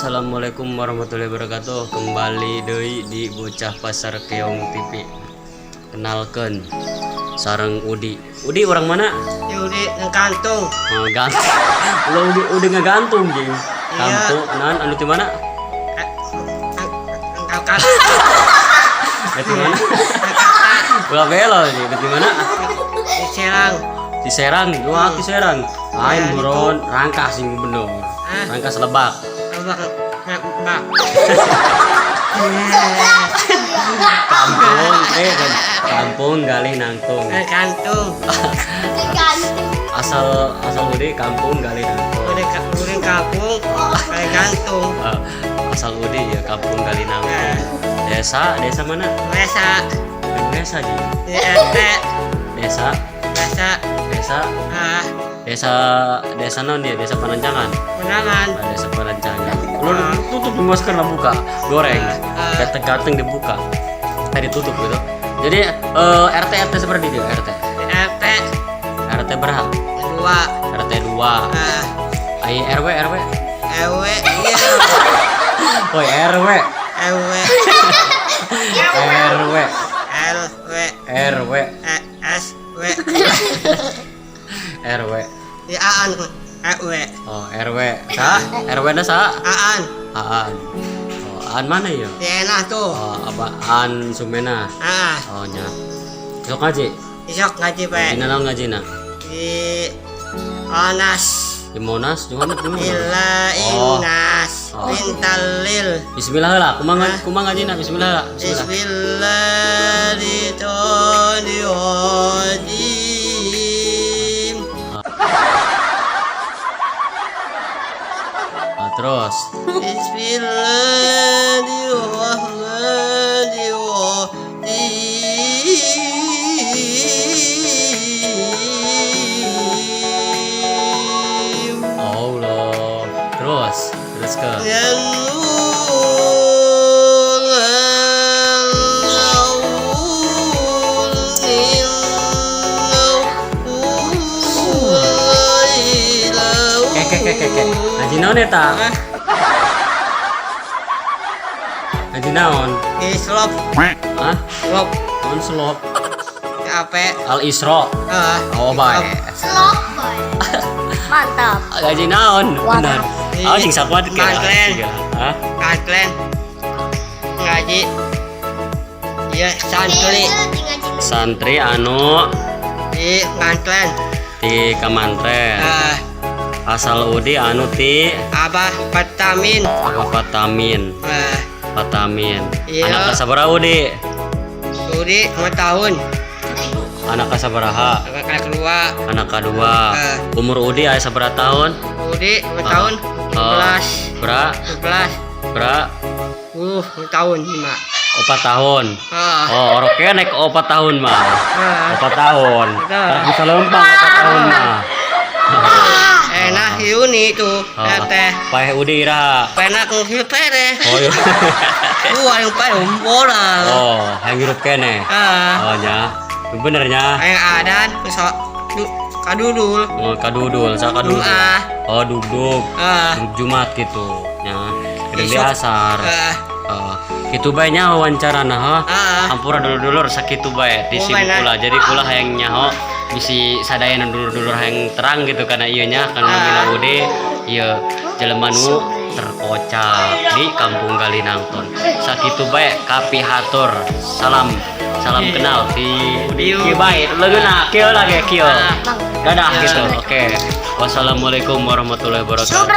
Assalamualaikum warahmatullahi wabarakatuh. Kembali deui di Bocah Pasar Keong TV. Kenalkan sareng Udi. Udi orang mana? Ya Udi ngegantung. Oh, gantung. Lo Udi ngegantung jeung. Kampung nan anu di mana? Angkat. Di mana? Ulah belo di mana? Di Serang. Di Serang, doa di Serang. Ain buron rangkas sing bener. Rangkas Lebak. Mbak. Kampung, kan. Kampung Galih Nangtung. Ngegantung. Asal Udi kampung Galih Nangtung. Udah kampung ngegantung. Asal Udi ya kampung Galih Nangtung. Desa mana? Desa. Desa ji. Desa. Desa non dia, desa Panancangan. Menangan. Desa Panancangan. Lu tutup di masker lah buka, goreng. Gateng dibuka. Tadi tutup gitu. Jadi RT seperti itu, RT berapa? 2. RT 2. Ai RW. EW iya. Woi RW. EW. RW. LW. SW. RW. Di Aan. EW. Oh, RW. RW na sa? Aan. Aan. Oh, Aan mana ya? Di Enah tuh. Oh, apa? Aan Sumena. Oh, nya. Sok ngaji. Isok ngaji pe. Dina naon ngajina? Di Anas. Di Monas, di mana? Illa Inas. Bintalil. Bismillah lah. Kumaha ngajina? Bismillah lah. Bismillahirrahmanirrahim. Terus. Bismillahirrahmanirrahim. Allah. Terus ke. Ngaji naon eta? Ngaji naon? Islop. Hah? Slop. Naon selop? Apa? Al Isra. Oh baik. Slop boy. Mantap. Ngaji naon? Bener. Oh sing sakuat ke. Mantlen. Hah? Mantlen. Ngaji. Iya santri. Santri anu Di mantlen. di kamantren. Asal Udi anu ti Abah Patamin. Patamin. Patamin. Iya. Anak kasabaraha Udi? Udi 2 tahun. Anak kasabaraha? Anak kedua. Anak kedua. Umur Udi aya sabaraha tahun? Udi 2 tahun. 12. Bra? 12 tahun 5. 4 tahun. Oh, oke naik 4 tahun mah. 4 tahun. Tak bisa lempang 4 tahun mah. Enak Yuni tuh. Teh. Paeh Udi ira. Penak nghirup teh. Oh iya. Yang paeh bola. Oh, yang hirup kene. Oh nya. Benernya. Yang adan besok kadudul. Oh, kadudul, sa kadudul. Oh, duduk. Duduk Jumat gitu. Nya. Gede asar. Itu baiknya wawancara nah hampura dulur-dulur sakitu bae di sini pula jadi pula hayang nyaho bisi sadaya dulur-dulur hayang terang gitu karena ieu nya kana mina Udi ieu jelema nu terkocak di Kampung Galih Nangtung sakitu bae kapihatur salam kenal di kieu bae leungeuna kieu lagi kieu dadah gitu oke wassalamualaikum warahmatullahi wabarakatuh.